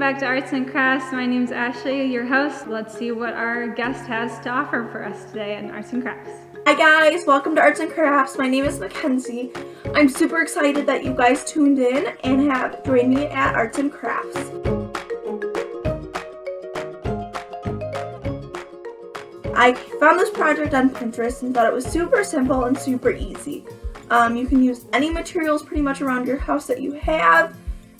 back to Arts and Crafts. My name's Ashley, your host. Let's see what our guest has to offer for us today in Arts and Crafts. Hi guys, welcome to Arts and Crafts. My name is Kenzie. I'm super excited that you guys tuned in and have joined me at Arts and Crafts. I found this project on Pinterest and thought it was super simple and super easy. You can use any materials pretty much around your house that you have,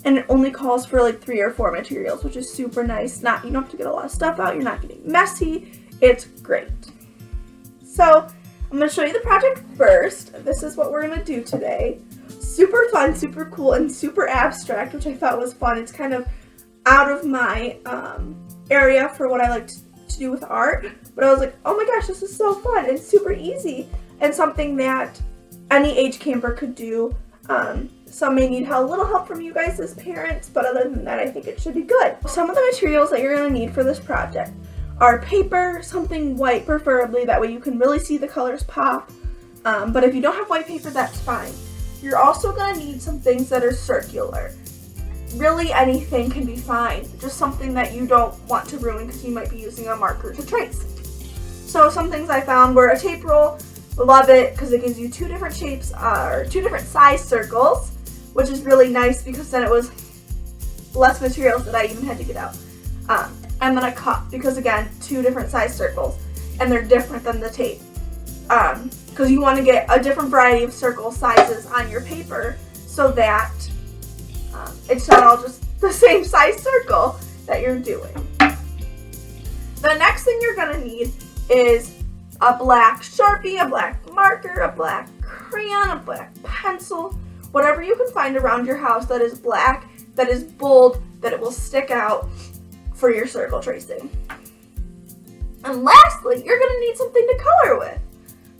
and it only calls for like 3 or 4 materials, which is super nice. You don't have to get a lot of stuff out, you're not getting messy. It's great. So I'm going to show you the project first. This is what we're going to do today. Super fun, super cool, and super abstract, which I thought was fun. It's kind of out of my area for what I like to do with art, but I was like, oh my gosh, this is so fun and super easy, and something that any age camper could do. Some may need a little help from you guys as parents, but other than that, I think it should be good. Some of the materials that you're going to need for this project are paper, something white preferably, that way you can really see the colors pop. But if you don't have white paper, that's fine. You're also going to need some things that are circular. Really anything can be fine, just something that you don't want to ruin because you might be using a marker to trace. So some things I found were a tape roll. Love it because it gives you 2 different shapes, or 2 different size circles, which is really nice because then it was less materials that I even had to get out. And then a cup, because again, 2 different size circles, and they're different than the tape. Because you want to get a different variety of circle sizes on your paper so that it's not all just the same size circle that you're doing. The next thing you're going to need is a black Sharpie, a black marker, a black crayon, a black pencil, whatever you can find around your house that is black, that is bold, that it will stick out for your circle tracing. And lastly, you're going to need something to color with.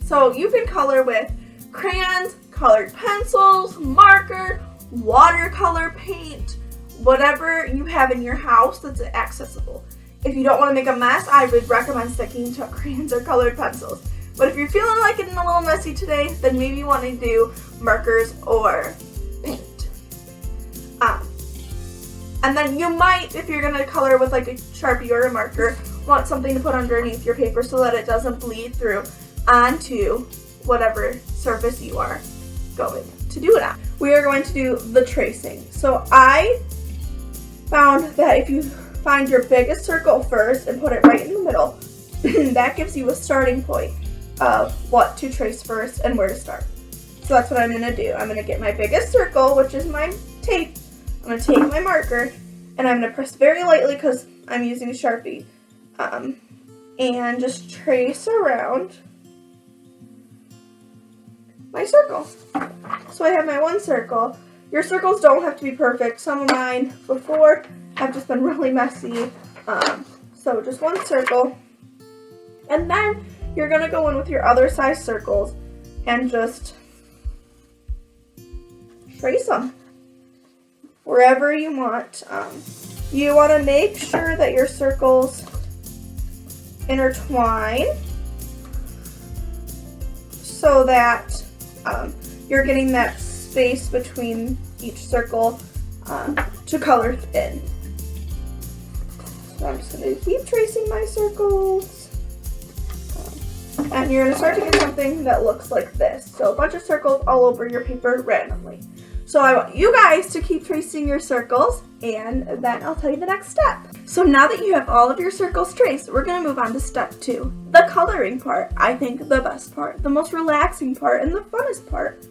So you can color with crayons, colored pencils, marker, watercolor paint, whatever you have in your house that's accessible. If you don't want to make a mess, I would recommend sticking to crayons or colored pencils. But if you're feeling like getting a little messy today, then maybe you want to do markers or paint. And then you might, if you're going to color with like a Sharpie or a marker, want something to put underneath your paper so that it doesn't bleed through onto whatever surface you are going to do it on. We are going to do the tracing. So I found that if you find your biggest circle first and put it right in the middle, that gives you a starting point of what to trace first and where to start. So that's what I'm going to do. I'm going to get my biggest circle, which is my tape. I'm going to take my marker and I'm going to press very lightly because I'm using a Sharpie, and just trace around my circle. So I have my one circle. Your circles don't have to be perfect. Some of mine before have just been really messy. So just one circle. And then you're going to go in with your other size circles and just trace them wherever you want. You want to make sure that your circles intertwine so that you're getting that space between each circle to color in. So I'm just going to keep tracing my circles. And you're going to start to get something that looks like this. So a bunch of circles all over your paper randomly. So I want you guys to keep tracing your circles, and then I'll tell you the next step. So now that you have all of your circles traced, we're going to move on to step 2. The coloring part. I think the best part, the most relaxing part, and the funnest part.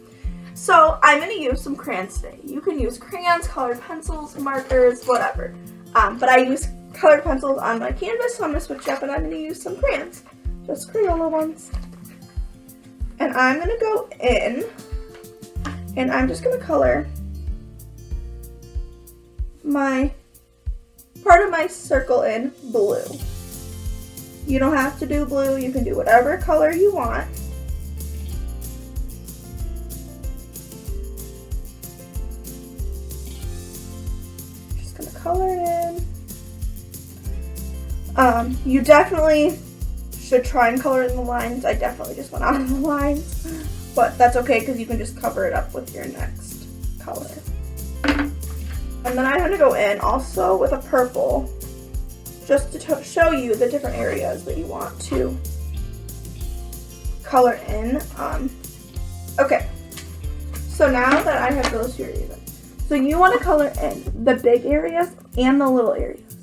So I'm going to use some crayons today. You can use crayons, colored pencils, markers, whatever. But I use colored pencils on my canvas, so I'm going to switch up and I'm going to use some crayons. Just Crayola ones. And I'm going to go in and I'm just going to color my part of my circle in blue. You don't have to do blue. You can do whatever color you want. Just going to color it in. You definitely should try and color in the lines. I definitely just went out of the lines, but that's okay because you can just cover it up with your next color. And then I'm going to go in also with a purple just to show you the different areas that you want to color in. Okay, so now that I have those two areas in, so you want to color in the big areas and the little areas.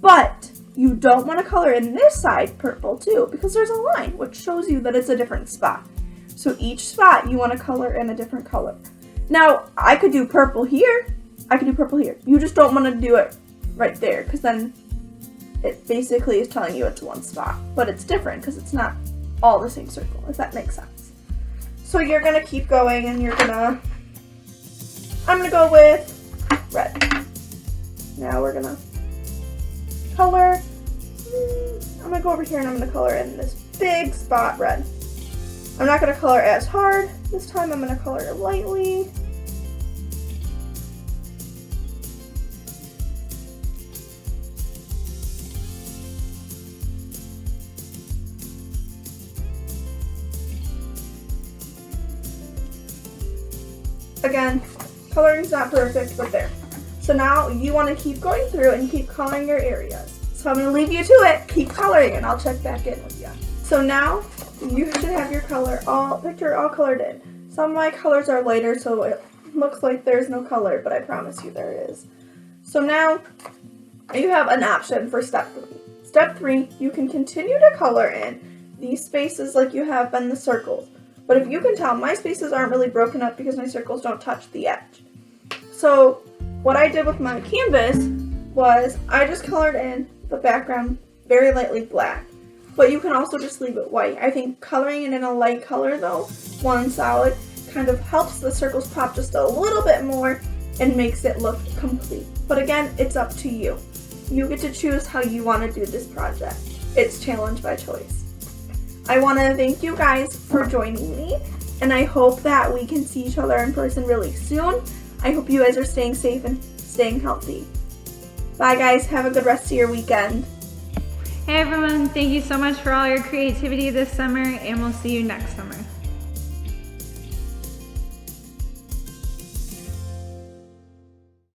But you don't want to color in this side purple too, because there's a line which shows you that it's a different spot. So each spot you want to color in a different color. Now, I could do purple here, I could do purple here. You just don't want to do it right there, because then it basically is telling you it's one spot. But it's different because it's not all the same circle, if that makes sense. So you're going to keep going and I'm going to go with red. Now we're going to color. I'm going to go over here and I'm going to color in this big spot red. I'm not going to color as hard. This time I'm going to color lightly. Again, coloring's not perfect, but there. So now you want to keep going through and keep coloring your areas. So I'm going to leave you to it. Keep coloring and I'll check back in with you. So now you should have your picture all colored in. Some of my colors are lighter, so it looks like there's no color, but I promise you there is. So now you have an option for step 3. Step 3, you can continue to color in these spaces like you have been the circles. But if you can tell, my spaces aren't really broken up because my circles don't touch the edge. So what I did with my canvas was I just colored in the background very lightly black. But you can also just leave it white. I think coloring it in a light color though, one solid, kind of helps the circles pop just a little bit more and makes it look complete. But again, it's up to you. You get to choose how you want to do this project. It's challenge by choice. I want to thank you guys for joining me, and I hope that we can see each other in person really soon. I hope you guys are staying safe and staying healthy. Bye guys, have a good rest of your weekend. Hey everyone, thank you so much for all your creativity this summer, and we'll see you next summer.